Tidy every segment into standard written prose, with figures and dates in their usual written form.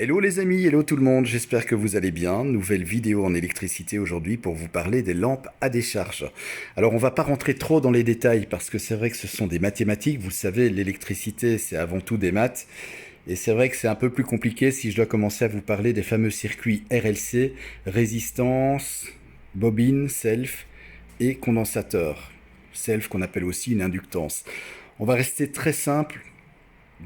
Hello les amis, hello tout le monde, j'espère que vous allez bien. Nouvelle vidéo en électricité aujourd'hui pour vous parler des lampes à décharge. Alors on va pas rentrer trop dans les détails parce que c'est vrai que ce sont des mathématiques. Vous le savez, l'électricité c'est avant tout des maths. Et c'est vrai que c'est un peu plus compliqué si je dois commencer à vous parler des fameux circuits RLC, résistance, bobine, self et condensateur. Self qu'on appelle aussi une inductance. On va rester très simple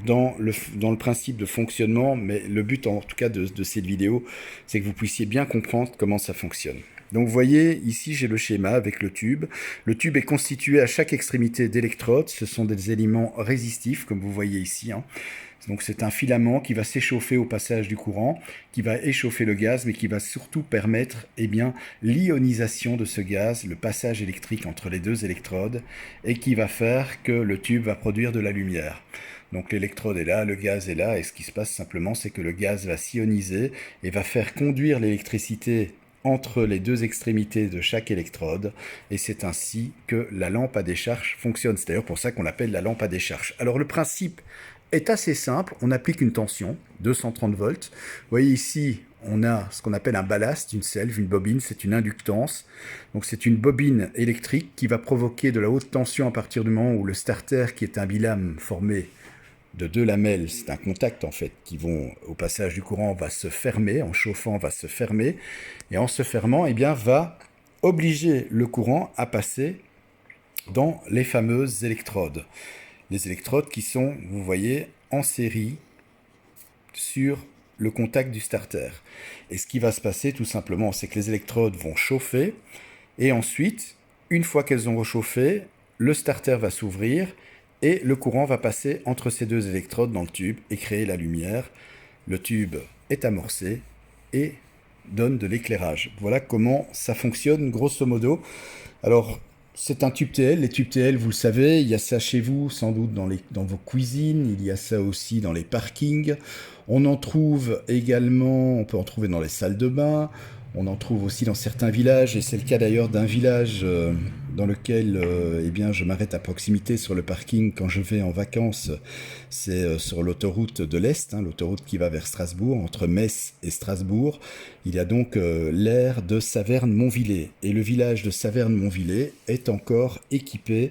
dans le principe de fonctionnement, mais le but en tout cas de cette vidéo, c'est que vous puissiez bien comprendre comment ça fonctionne. Donc vous voyez, ici j'ai le schéma avec le tube. Le tube est constitué à chaque extrémité d'électrodes. Ce sont des éléments résistifs, comme vous voyez ici. Donc c'est un filament qui va s'échauffer au passage du courant, qui va échauffer le gaz, mais qui va surtout permettre l'ionisation de ce gaz, le passage électrique entre les deux électrodes, et qui va faire que le tube va produire de la lumière. Donc l'électrode est là, le gaz est là, et ce qui se passe simplement, c'est que le gaz va s'ioniser et va faire conduire l'électricité entre les deux extrémités de chaque électrode, et c'est ainsi que la lampe à décharge fonctionne. C'est d'ailleurs pour ça qu'on l'appelle la lampe à décharge. Alors le principe est assez simple, on applique une tension, 230 volts. Vous voyez ici, on a ce qu'on appelle un ballast, une selve, une bobine, c'est une inductance. Donc c'est une bobine électrique qui va provoquer de la haute tension à partir du moment où le starter, qui est un bilame formé de deux lamelles, c'est un contact en fait, qui vont, au passage du courant, va se fermer, en chauffant, va se fermer, et en se fermant, va obliger le courant à passer dans les fameuses électrodes. Les électrodes qui sont, vous voyez, en série sur le contact du starter. Et ce qui va se passer tout simplement, c'est que les électrodes vont chauffer, et ensuite, une fois qu'elles ont réchauffé, le starter va s'ouvrir, et le courant va passer entre ces deux électrodes dans le tube et créer la lumière. Le tube est amorcé et donne de l'éclairage. Voilà comment ça fonctionne grosso modo. Alors, c'est un tube TL. Les tubes TL, vous le savez, il y a ça chez vous, sans doute dans vos cuisines. Il y a ça aussi dans les parkings. On en trouve également, on peut en trouver dans les salles de bain. On en trouve aussi dans certains villages, et c'est le cas d'ailleurs d'un village dans lequel je m'arrête à proximité sur le parking quand je vais en vacances. C'est sur l'autoroute de l'Est, l'autoroute qui va vers Strasbourg, entre Metz et Strasbourg. Il y a donc l'aire de Saverne-Montvillers. Et le village de Saverne-Montvillers est encore équipé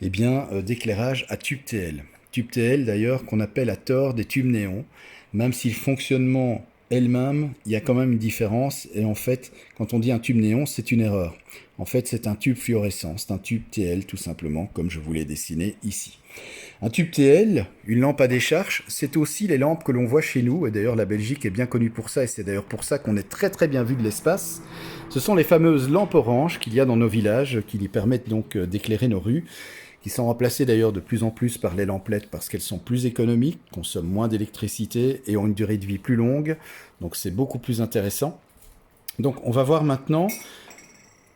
d'éclairage à tube TL. Tube TL d'ailleurs qu'on appelle à tort des tubes néons, même si le fonctionnement elle-même, il y a quand même une différence, et en fait, quand on dit un tube néon, c'est une erreur. En fait, c'est un tube fluorescent, c'est un tube TL tout simplement, comme je vous l'ai dessiné ici. Un tube TL, une lampe à décharge, c'est aussi les lampes que l'on voit chez nous, et d'ailleurs la Belgique est bien connue pour ça, et c'est d'ailleurs pour ça qu'on est très très bien vu de l'espace. Ce sont les fameuses lampes oranges qu'il y a dans nos villages, qui nous permettent donc d'éclairer nos rues, qui sont remplacées d'ailleurs de plus en plus par les lampes LED parce qu'elles sont plus économiques, consomment moins d'électricité et ont une durée de vie plus longue. Donc c'est beaucoup plus intéressant. Donc on va voir maintenant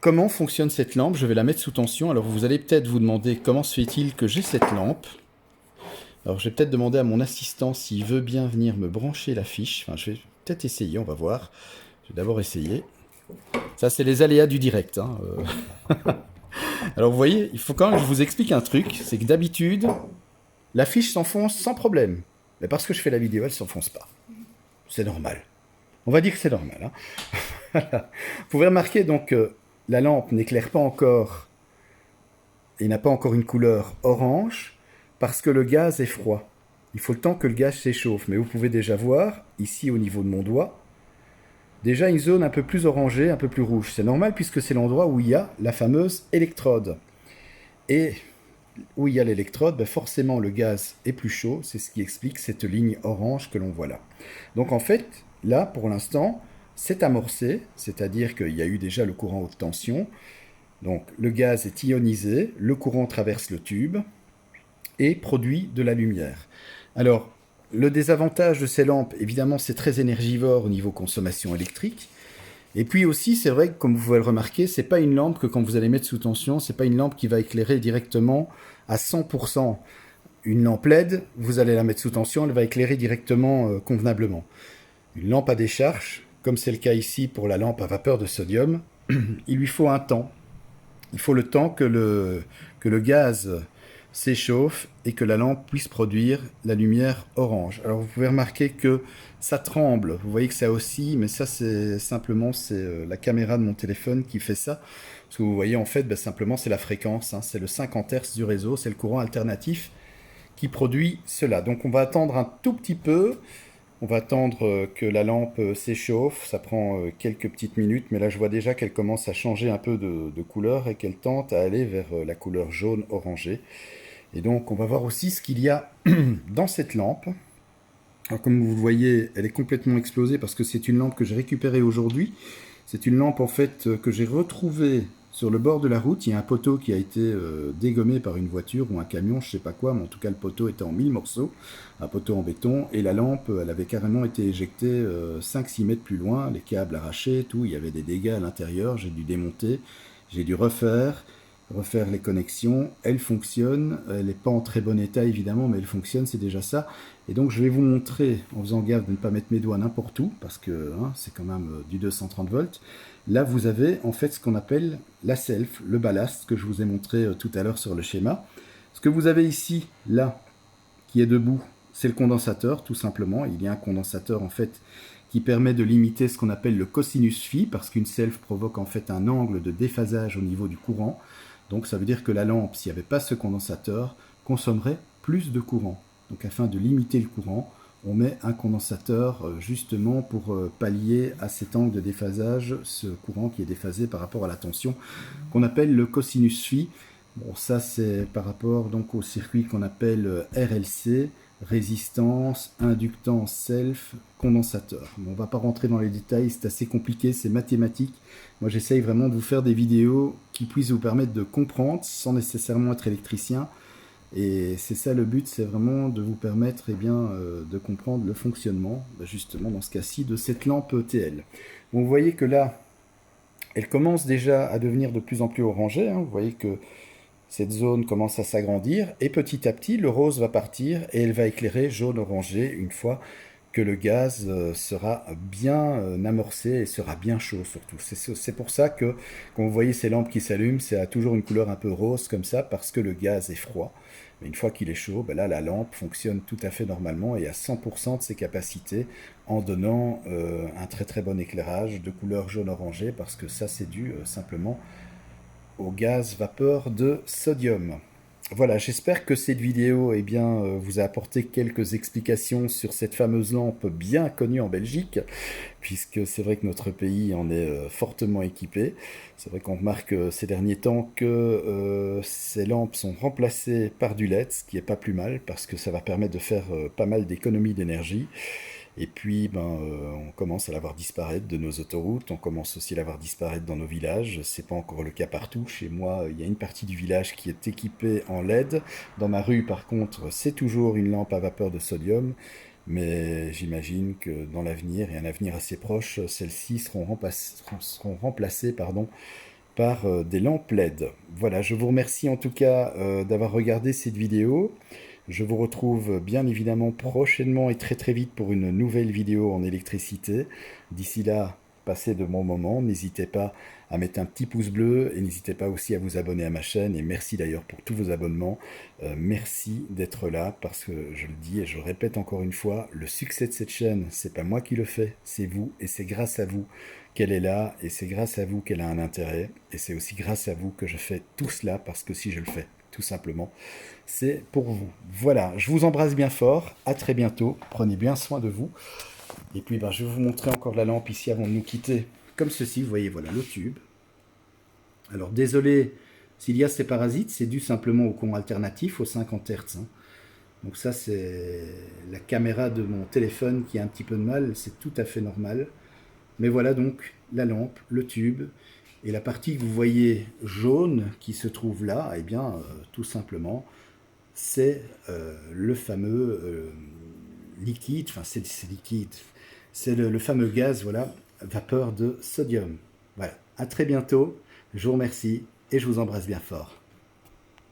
comment fonctionne cette lampe. Je vais la mettre sous tension. Alors vous allez peut-être vous demander comment se fait-il que j'ai cette lampe. Alors je vais peut-être demander à mon assistant s'il veut bien venir me brancher la fiche. Enfin je vais peut-être essayer, on va voir. Je vais d'abord essayer. Ça c'est les aléas du direct. Alors vous voyez, il faut quand même que je vous explique un truc, c'est que d'habitude, la fiche s'enfonce sans problème. Mais parce que je fais la vidéo, elle ne s'enfonce pas. C'est normal. On va dire que c'est normal. Voilà. Vous pouvez remarquer donc que la lampe n'éclaire pas encore et n'a pas encore une couleur orange parce que le gaz est froid. Il faut le temps que le gaz s'échauffe. Mais vous pouvez déjà voir, ici au niveau de mon doigt, déjà une zone un peu plus orangée, un peu plus rouge. C'est normal puisque c'est l'endroit où il y a la fameuse électrode. Et où il y a l'électrode, forcément le gaz est plus chaud. C'est ce qui explique cette ligne orange que l'on voit là. Donc en fait, là pour l'instant, c'est amorcé, c'est-à-dire qu'il y a eu déjà le courant haute tension. Donc le gaz est ionisé, le courant traverse le tube et produit de la lumière. Alors, le désavantage de ces lampes, évidemment, c'est très énergivore au niveau consommation électrique. Et puis aussi, c'est vrai que, comme vous pouvez le remarquer, c'est pas une lampe que quand vous allez mettre sous tension, c'est pas une lampe qui va éclairer directement à 100%. Une lampe LED, vous allez la mettre sous tension, elle va éclairer directement convenablement. Une lampe à décharge, comme c'est le cas ici pour la lampe à vapeur de sodium, il lui faut un temps. Il faut le temps que le gaz s'échauffe et que la lampe puisse produire la lumière orange. Alors vous pouvez remarquer que ça tremble, vous voyez que ça oscille, mais ça c'est simplement la caméra de mon téléphone qui fait ça. Parce que vous voyez en fait, simplement c'est la fréquence, hein, c'est le 50 Hz du réseau, c'est le courant alternatif qui produit cela. Donc on va attendre un tout petit peu. On va attendre que la lampe s'échauffe, ça prend quelques petites minutes, mais là je vois déjà qu'elle commence à changer un peu de couleur et qu'elle tente à aller vers la couleur jaune orangée. Et donc on va voir aussi ce qu'il y a dans cette lampe. Alors comme vous le voyez, elle est complètement explosée parce que c'est une lampe que j'ai récupérée aujourd'hui. C'est une lampe en fait que j'ai retrouvée sur le bord de la route. Il y a un poteau qui a été dégommé par une voiture ou un camion, je sais pas quoi, mais en tout cas le poteau était en 1000 morceaux, un poteau en béton, et la lampe, elle avait carrément été éjectée 5-6 mètres plus loin, les câbles arrachés, tout, il y avait des dégâts à l'intérieur, j'ai dû démonter, j'ai dû refaire les connexions, elle fonctionne, elle n'est pas en très bon état évidemment, mais elle fonctionne, c'est déjà ça. Et donc je vais vous montrer, en faisant gaffe de ne pas mettre mes doigts n'importe où, parce que hein, c'est quand même du 230 volts. Là vous avez en fait ce qu'on appelle la self, le ballast, que je vous ai montré tout à l'heure sur le schéma. Ce que vous avez ici, là, qui est debout, c'est le condensateur, tout simplement. Il y a un condensateur en fait qui permet de limiter ce qu'on appelle le cosinus phi, parce qu'une self provoque en fait un angle de déphasage au niveau du courant. Donc ça veut dire que la lampe, s'il n'y avait pas ce condensateur, consommerait plus de courant. Donc afin de limiter le courant, on met un condensateur justement pour pallier à cet angle de déphasage, ce courant qui est déphasé par rapport à la tension, qu'on appelle le cosinus phi. Bon, ça c'est par rapport donc au circuit qu'on appelle RLC, résistance, inductance, self, condensateur. Bon, on ne va pas rentrer dans les détails, c'est assez compliqué, c'est mathématique. Moi j'essaye vraiment de vous faire des vidéos qui puissent vous permettre de comprendre sans nécessairement être électricien. Et c'est ça le but, c'est vraiment de vous permettre de comprendre le fonctionnement, justement dans ce cas-ci, de cette lampe TL. Bon, vous voyez que là, elle commence déjà à devenir de plus en plus orangée, hein. Vous voyez que cette zone commence à s'agrandir et petit à petit, le rose va partir et elle va éclairer jaune-orangé une fois que le gaz sera bien amorcé et sera bien chaud surtout. C'est pour ça que quand vous voyez ces lampes qui s'allument, c'est toujours une couleur un peu rose comme ça parce que le gaz est froid. Mais une fois qu'il est chaud, là la lampe fonctionne tout à fait normalement et à 100% de ses capacités en donnant un très très bon éclairage de couleur jaune-orangé parce que ça c'est dû simplement au gaz vapeur de sodium. Voilà, j'espère que cette vidéo vous a apporté quelques explications sur cette fameuse lampe bien connue en Belgique, puisque c'est vrai que notre pays en est fortement équipé. C'est vrai qu'on remarque ces derniers temps que ces lampes sont remplacées par du LED, ce qui n'est pas plus mal, parce que ça va permettre de faire pas mal d'économies d'énergie. Et puis, on commence à la voir disparaître de nos autoroutes, on commence aussi à la voir disparaître dans nos villages. C'est pas encore le cas partout. Chez moi, il y a une partie du village qui est équipée en LED. Dans ma rue, par contre, c'est toujours une lampe à vapeur de sodium. Mais j'imagine que dans l'avenir, et un avenir assez proche, celles-ci seront remplacées par des lampes LED. Voilà, je vous remercie en tout cas d'avoir regardé cette vidéo. Je vous retrouve bien évidemment prochainement et très très vite pour une nouvelle vidéo en électricité. D'ici là, passez de bons moments. N'hésitez pas à mettre un petit pouce bleu et n'hésitez pas aussi à vous abonner à ma chaîne. Et merci d'ailleurs pour tous vos abonnements. Merci d'être là parce que je le dis et je le répète encore une fois, le succès de cette chaîne, c'est pas moi qui le fais, c'est vous et c'est grâce à vous qu'elle est là et c'est grâce à vous qu'elle a un intérêt et c'est aussi grâce à vous que je fais tout cela parce que si je le fais, tout simplement, c'est pour vous. Voilà, je vous embrasse bien fort, à très bientôt, prenez bien soin de vous. Et puis je vais vous montrer encore la lampe ici avant de nous quitter, comme ceci, vous voyez, voilà le tube. Alors désolé s'il y a ces parasites, c'est dû simplement au courant alternatif, aux 50 Hz. Hein. Donc ça c'est la caméra de mon téléphone qui a un petit peu de mal, c'est tout à fait normal. Mais voilà donc la lampe, le tube, et la partie que vous voyez jaune qui se trouve là, tout simplement, c'est le fameux liquide, enfin c'est liquide, c'est le fameux gaz, voilà, vapeur de sodium. Voilà, à très bientôt, je vous remercie et je vous embrasse bien fort.